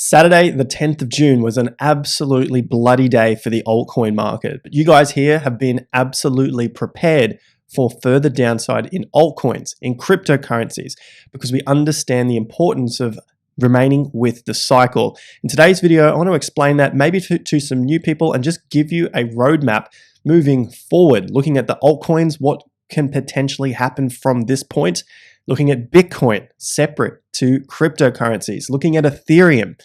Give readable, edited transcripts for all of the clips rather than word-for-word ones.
Saturday, the 10th of June was an absolutely bloody day for the altcoin market. But you guys here have been absolutely prepared for further downside in altcoins, in cryptocurrencies, because we understand the importance of remaining with the cycle. In today's video, I want to explain that maybe to some new people and just give you a roadmap moving forward, looking at the altcoins, what can potentially happen from this point, looking at Bitcoin separate to cryptocurrencies, looking at Ethereum,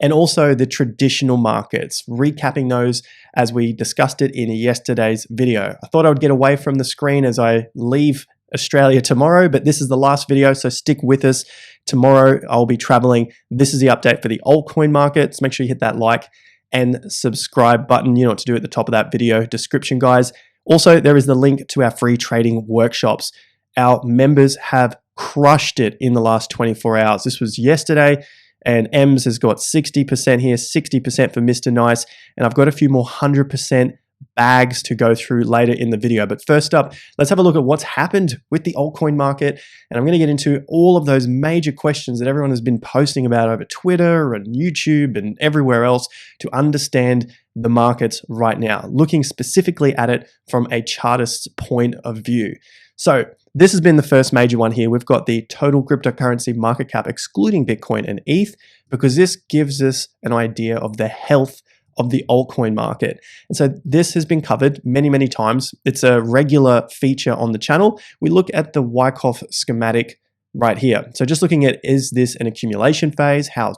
and also the traditional markets, recapping those as we discussed it in yesterday's video. I thought I would get away from the screen as I leave Australia tomorrow, but this is the last video, so stick with us. Tomorrow I'll be traveling. This is the update for the altcoin markets. Make sure you hit that like and subscribe button. You know what to do at the top of that video description, guys. Also, there is the link to our free trading workshops. Our members have crushed it in the last 24 hours. This was yesterday, and Ems has got 60% here, 60% for Mr. Nice, and I've got a few more 100% bags to go through later in the video. But first up, let's have a look at what's happened with the altcoin market, and I'm going to get into all of those major questions that everyone has been posting about over Twitter and YouTube and everywhere else to understand the markets right now, looking specifically at it from a chartist's point of view. So this has been the first major one here. We've got the total cryptocurrency market cap excluding Bitcoin and ETH, because this gives us an idea of the health of the altcoin market. And so this has been covered many, many times. It's a regular feature on the channel. We look at the Wyckoff schematic right here. So just looking at, is this an accumulation phase? How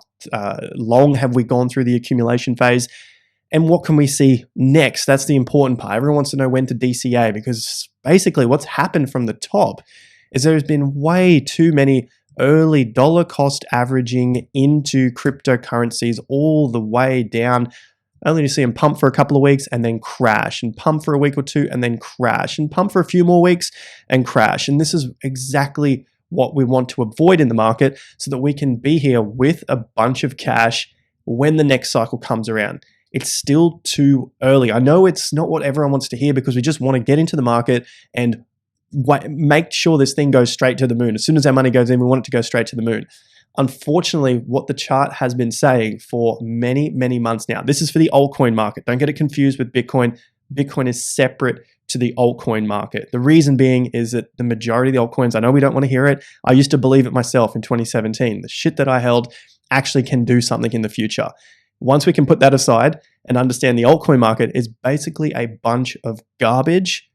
long have we gone through the accumulation phase? And what can we see next? That's the important part. Everyone wants to know when to DCA, because basically what's happened from the top is there's been way too many early dollar cost averaging into cryptocurrencies all the way down, only to see them pump for a couple of weeks and then crash, and pump for a week or two and then crash, and pump for a few more weeks and crash. And this is exactly what we want to avoid in the market, so that we can be here with a bunch of cash when the next cycle comes around. It's still too early. I know it's not what everyone wants to hear, because we just want to get into the market and make sure this thing goes straight to the moon. As soon as our money goes in, we want it to go straight to the moon. Unfortunately, what the chart has been saying for many, many months now, this is for the altcoin market. Don't get it confused with Bitcoin. Bitcoin is separate to the altcoin market. The reason being is that the majority of the altcoins, I know we don't want to hear it. I used to believe it myself in 2017. The shit that I held actually can do something in the future. Once we can put that aside and understand the altcoin market is basically a bunch of garbage,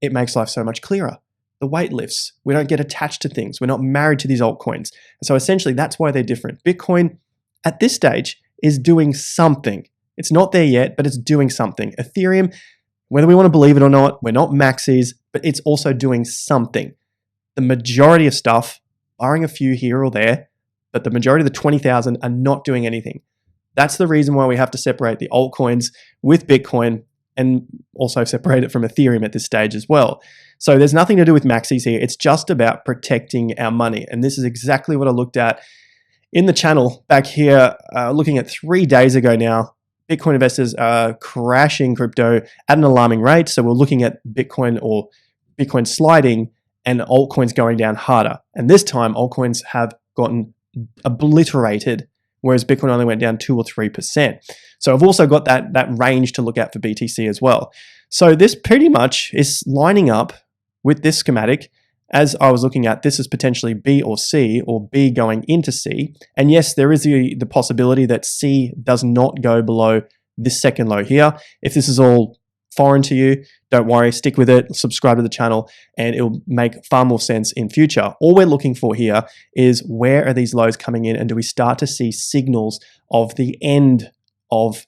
it makes life so much clearer. The weight lifts. We don't get attached to things. We're not married to these altcoins. And so essentially that's why they're different. Bitcoin at this stage is doing something. It's not there yet, but it's doing something. Ethereum, whether we want to believe it or not, we're not maxis, but it's also doing something. The majority of stuff, barring a few here or there, but the majority of the 20,000 are not doing anything. That's the reason why we have to separate the altcoins with Bitcoin, and also separate it from Ethereum at this stage as well. So there's nothing to do with maxis here. It's just about protecting our money. And this is exactly what I looked at in the channel back here, looking at 3 days ago now. Bitcoin investors are crashing crypto at an alarming rate. So we're looking at Bitcoin, or Bitcoin sliding, and altcoins going down harder. And this time altcoins have gotten obliterated, whereas Bitcoin only went down 2 or 3%. So I've also got that range to look at for BTC as well. So this pretty much is lining up with this schematic. As I was looking at, this is potentially B or C, or B going into C. And yes, there is the possibility that C does not go below this second low here. If this is all foreign to you, don't worry, stick with it, subscribe to the channel, and it'll make far more sense in future. All we're looking for here is, where are these lows coming in, and do we start to see signals of the end of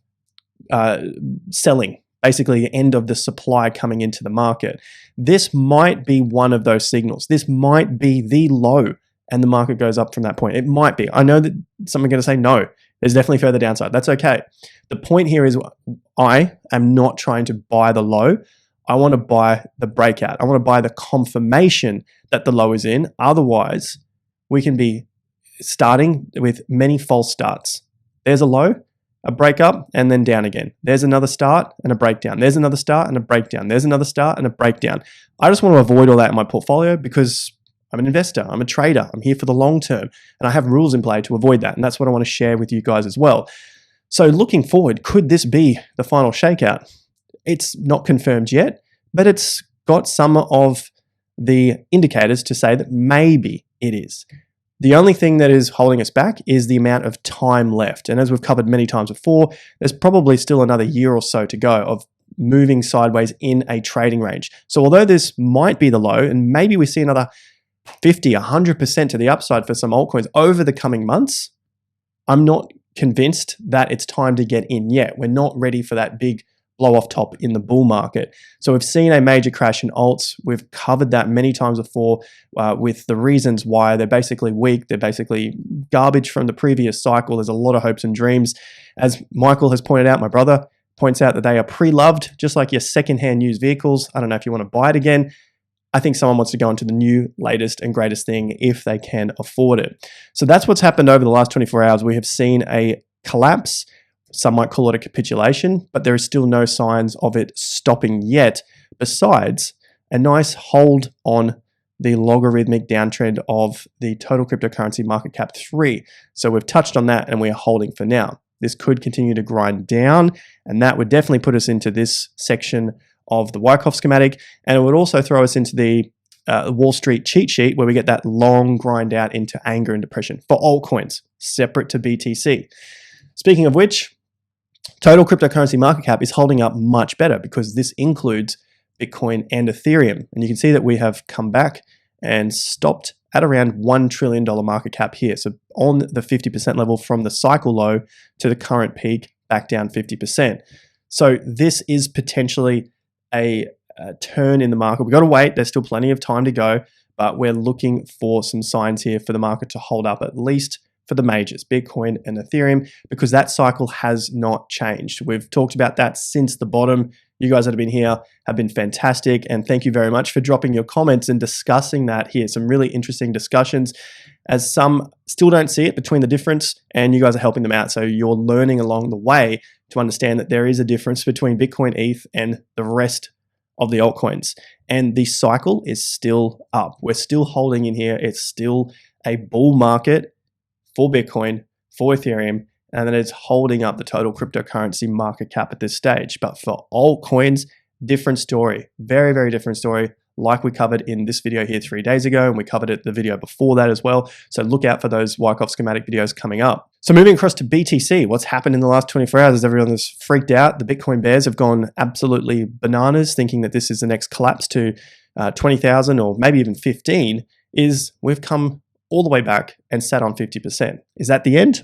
selling, basically the end of the supply coming into the market? This might be one of those signals. This might be the low, and the market goes up from that point. It might be. I know that some are going to say no, there's definitely further downside. That's okay. The point here is, I am not trying to buy the low. I want to buy the breakout. I want to buy the confirmation that the low is in. Otherwise, we can be starting with many false starts. There's a low, a break up, and then down again. There's another start and a breakdown. There's another start and a breakdown. There's another start and a breakdown. I just want to avoid all that in my portfolio, because I'm an investor. I'm a trader. I'm here for the long term. And I have rules in play to avoid that. And that's what I want to share with you guys as well. So looking forward, could this be the final shakeout? It's not confirmed yet, but it's got some of the indicators to say that maybe it is. The only thing that is holding us back is the amount of time left. And as we've covered many times before, there's probably still another year or so to go of moving sideways in a trading range. So although this might be the low, and maybe we see another 50, 100% to the upside for some altcoins over the coming months, I'm not convinced that it's time to get in yet. We're not ready for that big blow off top in the bull market. So we've seen a major crash in alts. We've covered that many times before with the reasons why. They're basically weak. They're basically garbage from the previous cycle. There's a lot of hopes and dreams. As Michael has pointed out, my brother points out that they are pre-loved, just like your secondhand used vehicles. I don't know if you want to buy it again. I think someone wants to go into the new, latest, and greatest thing if they can afford it. So that's what's happened over the last 24 hours. We have seen a collapse. Some might call it a capitulation, but there is still no signs of it stopping yet, besides a nice hold on the logarithmic downtrend of the total cryptocurrency market cap 3. So we've touched on that and we are holding for now. This could continue to grind down, and that would definitely put us into this section of the Wyckoff schematic, and it would also throw us into the Wall Street cheat sheet where we get that long grind out into anger and depression for altcoins, separate to BTC. Speaking of which, total cryptocurrency market cap is holding up much better because this includes Bitcoin and Ethereum. And you can see that we have come back and stopped at around $1 trillion market cap here. So on the 50% level from the cycle low to the current peak, back down 50%. So this is potentially a turn in the market. We've got to wait. There's still plenty of time to go, but we're looking for some signs here for the market to hold up, at least for the majors, Bitcoin and Ethereum, because that cycle has not changed. We've talked about that since the bottom. You guys that have been here have been fantastic, and thank you very much for dropping your comments and discussing that here. Some really interesting discussions, as some still don't see it between the difference, and you guys are helping them out. So you're learning along the way to understand that there is a difference between Bitcoin, ETH, and the rest of the altcoins. And the cycle is still up. We're still holding in here. It's still a bull market for Bitcoin, for Ethereum, and then it's holding up the total cryptocurrency market cap at this stage. But for altcoins, different story. Very, very different story, like we covered in this video here 3 days ago, and we covered it the video before that as well. So look out for those Wyckoff schematic videos coming up. So moving across to BTC, what's happened in the last 24 hours is everyone has freaked out. The Bitcoin bears have gone absolutely bananas, thinking that this is the next collapse to 20,000 or maybe even 15, is we've come all the way back and sat on 50%. Is that the end?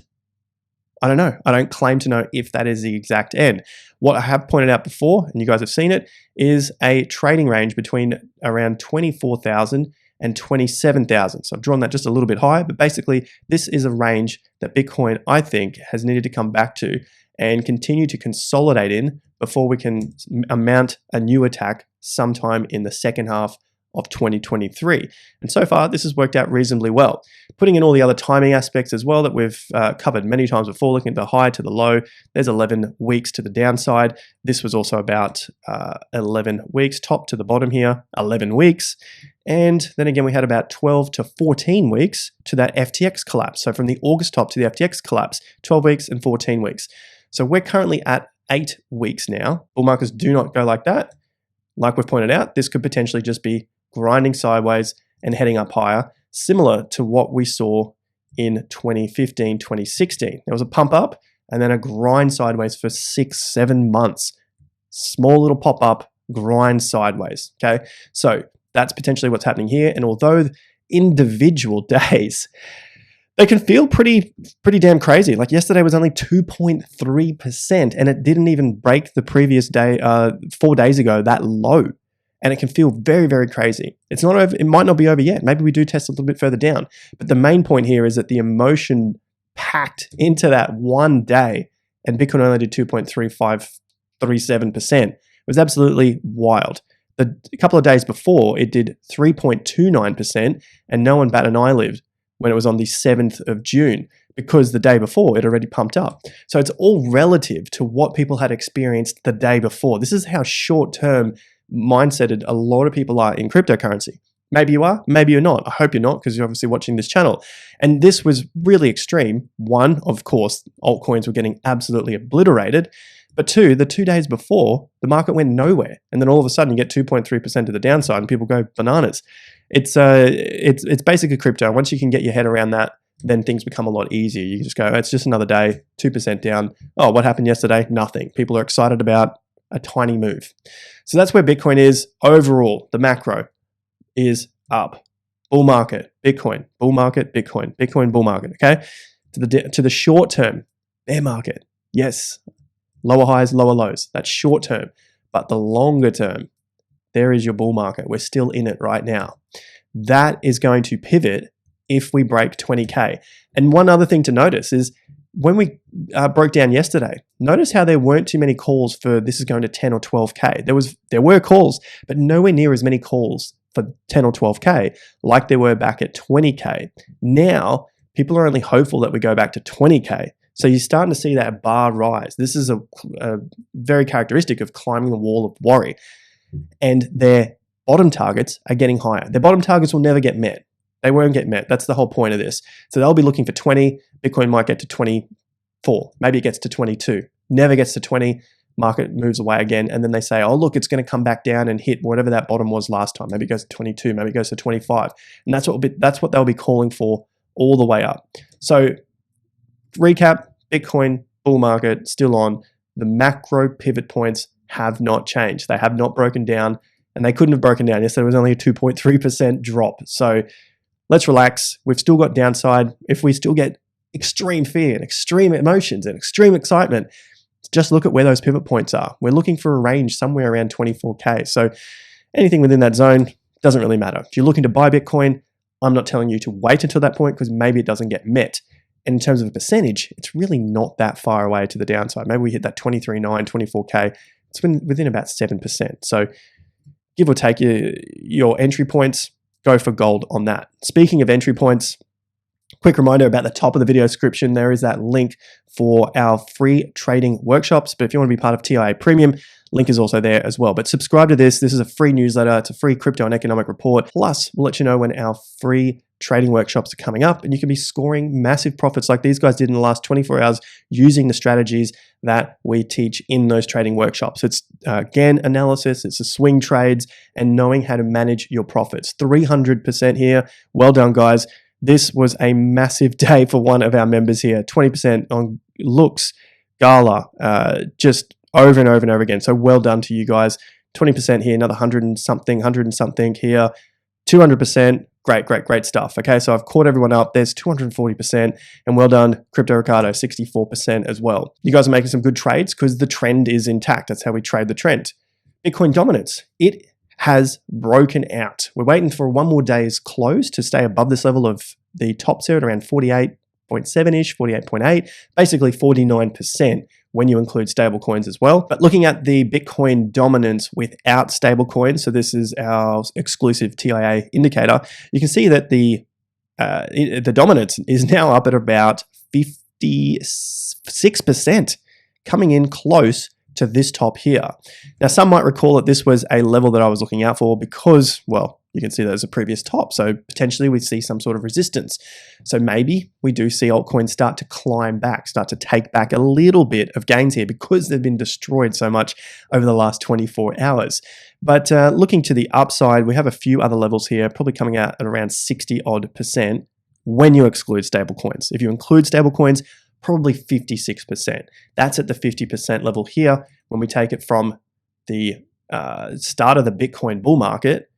I don't know. I don't claim to know if that is the exact end. What I have pointed out before, and you guys have seen it, is a trading range between around 24,000 and 27,000. So I've drawn that just a little bit higher, but basically this is a range that Bitcoin, I think, has needed to come back to and continue to consolidate in before we can mount a new attack sometime in the second half of 2023. And so far, this has worked out reasonably well. Putting in all the other timing aspects as well that we've covered many times before, looking at the high to the low, there's 11 weeks to the downside. This was also about 11 weeks, top to the bottom here, 11 weeks. And then again, we had about 12 to 14 weeks to that FTX collapse. So from the August top to the FTX collapse, 12 weeks and 14 weeks. So we're currently at 8 weeks now. Bull markets do not go like that. Like we've pointed out, this could potentially just be grinding sideways and heading up higher, similar to what we saw in 2015, 2016. There was a pump up and then a grind sideways for 6-7 months. Small little pop up, grind sideways, okay? So that's potentially what's happening here. And although individual days, they can feel pretty damn crazy. Like yesterday was only 2.3% and it didn't even break the previous day, 4 days ago, that low. And it can feel very, very crazy. It's not over. It might not be over yet. Maybe we do test a little bit further down. But the main point here is that the emotion packed into that one day, and Bitcoin only did 2.3537%, was absolutely wild. A couple of days before, it did 3.29%, and no one bat an eyelid when it was on the 7th of June, because the day before it already pumped up. So it's all relative to what people had experienced the day before. This is how short-term mindseted a lot of people are in cryptocurrency. Maybe you are, maybe you're not. I hope you're not, because you're obviously watching this channel. And this was really extreme. One, of course, altcoins were getting absolutely obliterated. But two, the 2 days before, the market went nowhere. And then all of a sudden you get 2.3% to the downside and people go bananas. It's basically crypto. Once you can get your head around that, then things become a lot easier. You can just go, oh, it's just another day, 2% down. Oh, what happened yesterday? Nothing. People are excited about a tiny move. So that's where Bitcoin is overall. The macro is up. Bull market, Bitcoin, bull market, Bitcoin, Bitcoin, bull market, okay? To the short term, bear market. Yes, lower highs, lower lows. That's short term. But the longer term, there is your bull market. We're still in it right now. That is going to pivot if we break 20K. And one other thing to notice is when we broke down yesterday, notice how there weren't too many calls for this is going to 10 or 12K. There were calls, but nowhere near as many calls for 10 or 12K like there were back at 20K. Now, people are only hopeful that we go back to 20K. So you're starting to see that bar rise. This is a very characteristic of climbing the wall of worry. And their bottom targets are getting higher. Their bottom targets will never get met. They won't get met. That's the whole point of this. So they'll be looking for 20. Bitcoin might get to 24. Maybe it gets to 22. Never gets to 20. Market moves away again. And then they say, oh, look, it's going to come back down and hit whatever that bottom was last time. Maybe it goes to 22. Maybe it goes to 25. And that's what they'll be calling for all the way up. So recap, Bitcoin, bull market, still on. The macro pivot points have not changed. They have not broken down. And they couldn't have broken down. Yesterday was only a 2.3% drop. So let's relax. We've still got downside. If we still get extreme fear and extreme emotions and extreme excitement, just look at where those pivot points are. We're looking for a range somewhere around 24K. So anything within that zone doesn't really matter. If you're looking to buy Bitcoin, I'm not telling you to wait until that point because maybe it doesn't get met. And in terms of a percentage, it's really not that far away to the downside. Maybe we hit that 23.9, 24K. It's within about 7%. So give or take your entry points, go for gold on that. Speaking of entry points, quick reminder about the top of the video description, there is that link for our free trading workshops. But if you want to be part of TIA Premium, link is also there as well. But subscribe to this. This is a free newsletter. It's a free crypto and economic report. Plus, we'll let you know when our free trading workshops are coming up and you can be scoring massive profits like these guys did in the last 24 hours using the strategies that we teach in those trading workshops. It's GAN analysis, it's the swing trades and knowing how to manage your profits. 300% here. Well done, guys. This was a massive day for one of our members here. 20% on looks, Gala, just over and over and over again. So well done to you guys. 20% here, another 100 and something here. 200%. Great stuff. Okay, so I've caught everyone up. There's 240%, and well done, Crypto Ricardo, 64% as well. You guys are making some good trades because the trend is intact. That's how we trade the trend. Bitcoin dominance. It has broken out. We're waiting for one more day's close to stay above this level of the tops here at around 48.7-ish, 48.8, basically 49% when you include stable coins as well. But looking at the Bitcoin dominance without stable coins, so this is our exclusive TIA indicator, you can see that the dominance is now up at about 56%, coming in close to this top here. Now, some might recall that this was a level that I was looking out for because, well, you can see there's a previous top. So potentially we see some sort of resistance. So maybe we do see altcoins start to climb back, start to take back a little bit of gains here because they've been destroyed so much over the last 24 hours. But looking to the upside, we have a few other levels here, probably coming out at around 60% when you exclude stable coins. If you include stable coins, probably 56%. That's at the 50% level here when we take it from the start of the Bitcoin bull market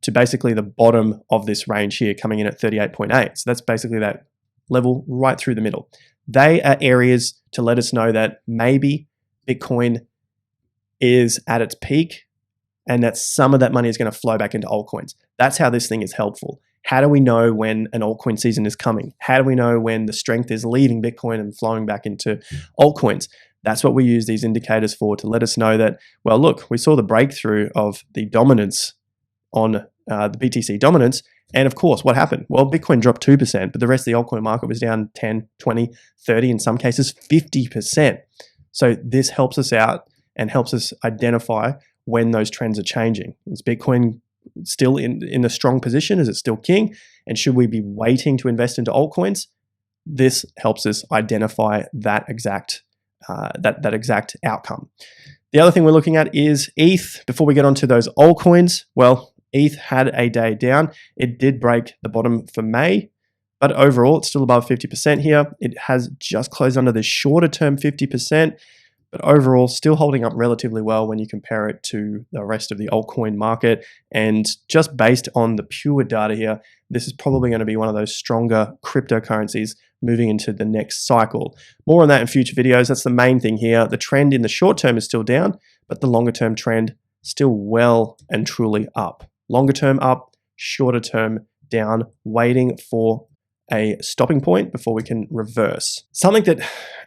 to basically the bottom of this range here coming in at 38.8. So that's basically that level right through the middle. They are areas to let us know that maybe Bitcoin is at its peak and that some of that money is going to flow back into altcoins. That's how this thing is helpful. How do we know when an altcoin season is coming? How do we know when the strength is leaving Bitcoin and flowing back into altcoins? That's what we use these indicators for, to let us know that, well, look, we saw the breakthrough of the dominance on the BTC dominance. And of course, what happened? Well, Bitcoin dropped 2%, but the rest of the altcoin market was down 10, 20, 30, in some cases 50%. So this helps us out and helps us identify when those trends are changing. Is Bitcoin still in a strong position? Is it still king? And should we be waiting to invest into altcoins? This helps us identify that exact that exact outcome. The other thing we're looking at is ETH. Before we get onto those altcoins, well, ETH had a day down. It did break the bottom for May, but overall it's still above 50% here. It has just closed under the shorter term 50%, but overall still holding up relatively well when you compare it to the rest of the altcoin market. And just based on the pure data here, this is probably going to be one of those stronger cryptocurrencies moving into the next cycle. More on that in future videos. That's the main thing here. The trend in the short term is still down, but the longer term trend still well and truly up. Longer term up, shorter term down, waiting for a stopping point before we can reverse. Something that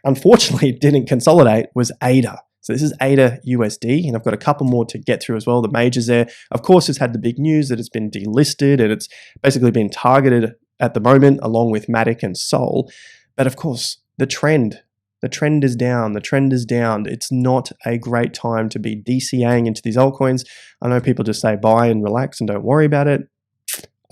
unfortunately didn't consolidate was ADA. So this is ADA USD, and I've got a couple more to get through as well. The majors there, of course, has had the big news that it's been delisted and it's basically been targeted at the moment along with Matic and Sol. But of course, the trend is down. The trend is down. It's not a great time to be DCAing into these altcoins. I know people just say buy and relax and don't worry about it.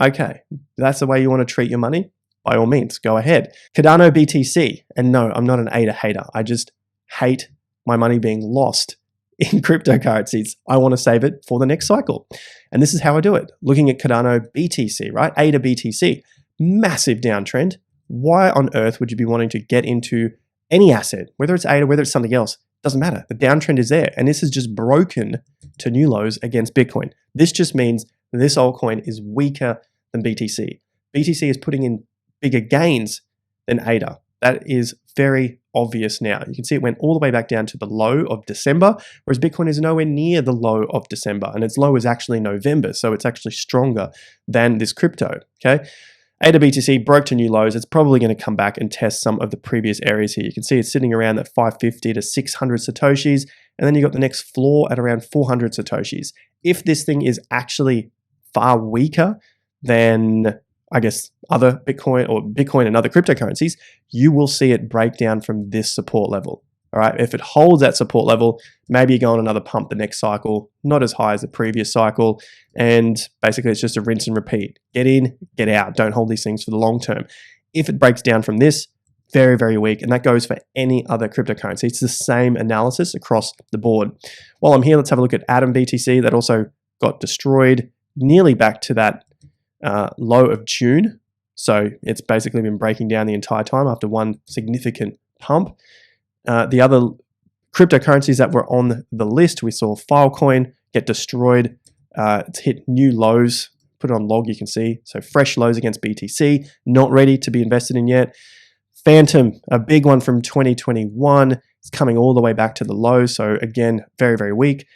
Okay, that's the way you want to treat your money. By all means, go ahead. Cardano BTC. And no, I'm not an ADA hater. I just hate my money being lost in cryptocurrencies. I want to save it for the next cycle. And this is how I do it. Looking at Cardano BTC, right? ADA BTC, massive downtrend. Why on earth would you be wanting to get into any asset, whether it's ADA, whether it's something else? Doesn't matter. The downtrend is there. And this is just broken to new lows against Bitcoin. This just means this altcoin is weaker than BTC. BTC is putting in bigger gains than ADA. That is very obvious now. You can see it went all the way back down to the low of December, whereas Bitcoin is nowhere near the low of December, and its low is actually November, so it's actually stronger than this crypto, okay? ADA BTC broke to new lows. It's probably going to come back and test some of the previous areas here. You can see it's sitting around that 550 to 600 Satoshis, and then you got the next floor at around 400 Satoshis. If this thing is actually far weaker than, I guess, other Bitcoin or Bitcoin and other cryptocurrencies, you will see it break down from this support level. All right, if it holds that support level, maybe you go on another pump the next cycle, not as high as the previous cycle, and basically it's just a rinse and repeat. Get in, get out. Don't hold these things for the long term. If it breaks down from this, very, very weak, and that goes for any other cryptocurrency. It's the same analysis across the board. While I'm here, let's have a look at Atom BTC. That also got destroyed, nearly back to that low of June. So it's basically been breaking down the entire time after one significant pump. The other cryptocurrencies that were on the list, we saw Filecoin get destroyed. It's hit new lows. Put it on log, you can see. So fresh lows against BTC, not ready to be invested in yet. Phantom, a big one from 2021, is coming all the way back to the low. So again, very, very weak.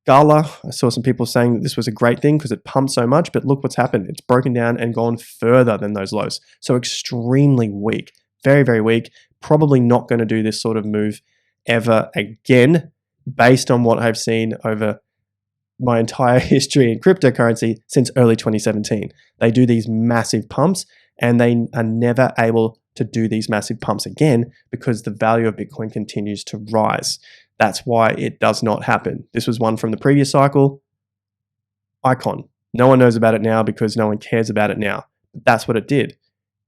Gala, I saw some people saying that this was a great thing because it pumped so much, but look what's happened. It's broken down and gone further than those lows. So extremely weak, very, very weak. Probably not going to do this sort of move ever again, based on what I've seen over my entire history in cryptocurrency since early 2017. They do these massive pumps and they are never able to do these massive pumps again because the value of Bitcoin continues to rise. That's why it does not happen. This was one from the previous cycle. Icon. No one knows about it now because no one cares about it now. But that's what it did.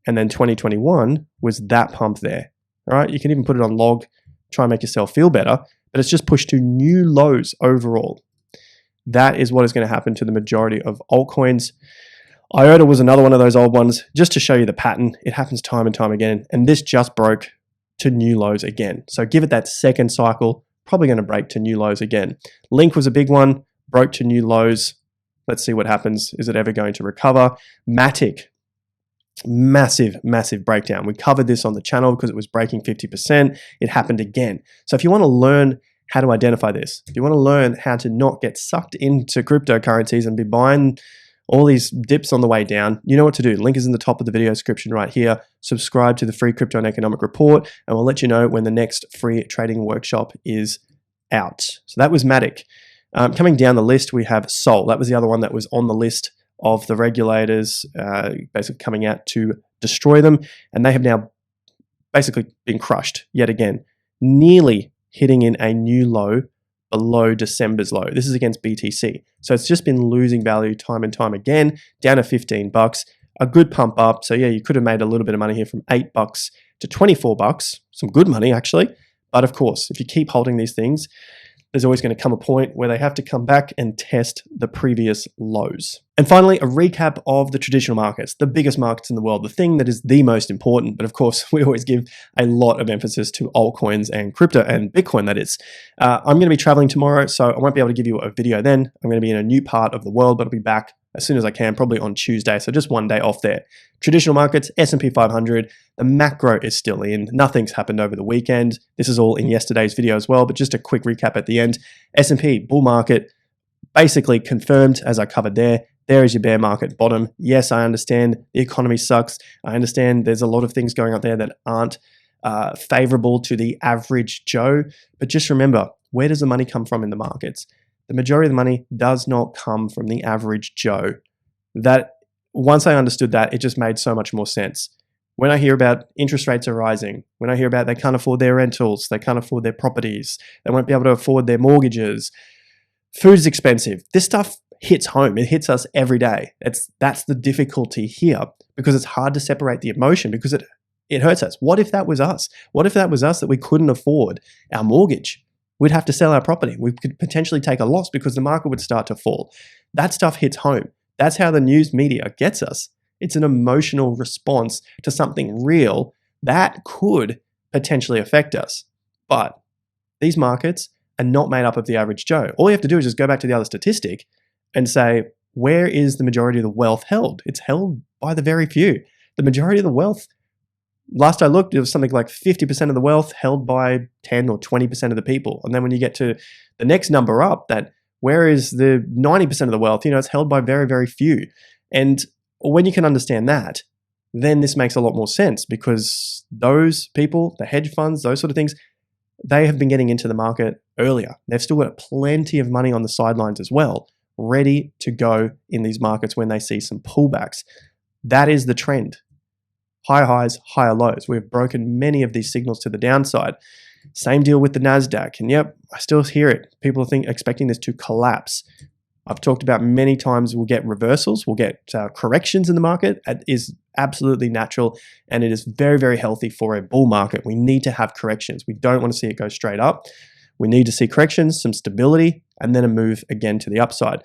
And then 2021 was that pump there. All right, you can even put it on log, try and make yourself feel better, but it's just pushed to new lows overall. That is what is going to happen to the majority of altcoins. IOTA was another one of those old ones, just to show you the pattern. It happens time and time again, and this just broke to new lows again. So give it that second cycle, probably going to break to new lows again. Link was a big one, broke to new lows. Let's see what happens. Is it ever going to recover? Matic, massive, massive breakdown. We covered this on the channel because it was breaking 50%. It happened again. So if you want to learn how to identify this, if you want to learn how to not get sucked into cryptocurrencies and be buying all these dips on the way down, you know what to do. Link is in the top of the video description right here. Subscribe to the free Crypto and Economic Report, and we'll let you know when the next free trading workshop is out. So that was Matic. Coming down the list, we have Sol. That was the other one that was on the list of the regulators basically coming out to destroy them, and they have now basically been crushed yet again, nearly hitting in a new low below December's low. This is against BTC. So it's just been losing value time and time again, down to 15 bucks. A good pump up. So yeah, you could have made a little bit of money here from 8 bucks to 24 bucks. Some good money actually. But of course, if you keep holding these things, there's always going to come a point where they have to come back and test the previous lows. And finally, a recap of the traditional markets, the biggest markets in the world, the thing that is the most important. But of course, we always give a lot of emphasis to altcoins and crypto and Bitcoin, that is. I'm going to be traveling tomorrow, so I won't be able to give you a video then. I'm going to be in a new part of the world, but I'll be back as soon as I can, probably on Tuesday. So just one day off there. Traditional markets, S&P 500, the macro is still in. Nothing's happened over the weekend. This is all in yesterday's video as well, but just a quick recap at the end. S&P bull market, basically confirmed as I covered there. There is your bear market bottom. Yes, I understand the economy sucks. I understand there's a lot of things going out there that aren't favorable to the average Joe. But just remember, where does the money come from in the markets? The majority of the money does not come from the average Joe. That once I understood that, it just made so much more sense. When I hear about interest rates are rising, when I hear about they can't afford their rentals, they can't afford their properties, they won't be able to afford their mortgages, food is expensive. This stuff hits home. It hits us every day. That's the difficulty here, because it's hard to separate the emotion, because it hurts us. What if that was us? What if that was us, that we couldn't afford our mortgage? We'd have to sell our property. We could potentially take a loss because the market would start to fall. That stuff hits home. That's how the news media gets us. It's an emotional response to something real that could potentially affect us. But these markets are not made up of the average Joe. All you have to do is just go back to the other statistic and say, where is the majority of the wealth held? It's held by the very few. The majority of the wealth, last I looked, it was something like 50% of the wealth held by 10 or 20% of the people. And then when you get to the next number up, that where is the 90% of the wealth? It's held by very, very few. And when you can understand that, then this makes a lot more sense, because those people, the hedge funds, those sort of things, they have been getting into the market earlier. They've still got plenty of money on the sidelines as well, ready to go in these markets when they see some pullbacks. That is the trend. Higher highs, higher lows. We've broken many of these signals to the downside. Same deal with the NASDAQ. And yep, I still hear it. People are expecting this to collapse. I've talked about many times we'll get reversals, we'll get corrections in the market. It is absolutely natural, and it is very, very healthy for a bull market. We need to have corrections. We don't want to see it go straight up. We need to see corrections, some stability, and then a move again to the upside.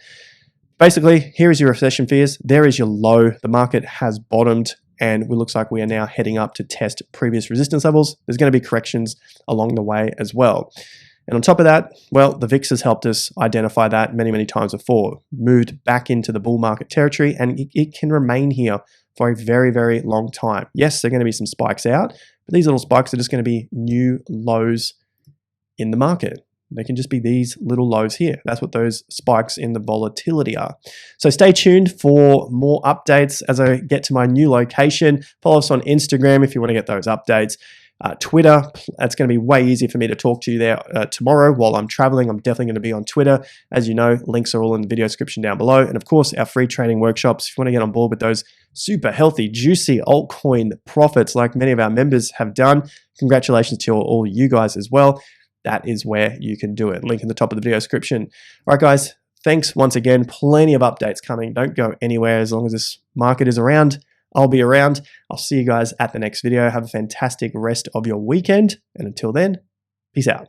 Basically, here is your recession fears. There is your low. The market has bottomed, and it looks like we are now heading up to test previous resistance levels. There's going to be corrections along the way as well. And on top of that, well, the VIX has helped us identify that many, many times before. Moved back into the bull market territory, and it can remain here for a very, very long time. Yes, there are going to be some spikes out, but these little spikes are just going to be new lows in the market. They can just be these little lows here. That's what those spikes in the volatility are. So stay tuned for more updates as I get to my new location. Follow us on Instagram if you want to get those updates. Twitter, it's going to be way easier for me to talk to you there tomorrow while I'm traveling. I'm definitely going to be on Twitter. As you know, links are all in the video description down below. And of course, our free trading workshops. If you want to get on board with those super healthy, juicy altcoin profits like many of our members have done, congratulations to all you guys as well. That is where you can do it. Link in the top of the video description. All right, guys, thanks once again. Plenty of updates coming. Don't go anywhere as long as this market is around. I'll be around. I'll see you guys at the next video. Have a fantastic rest of your weekend. And until then, peace out.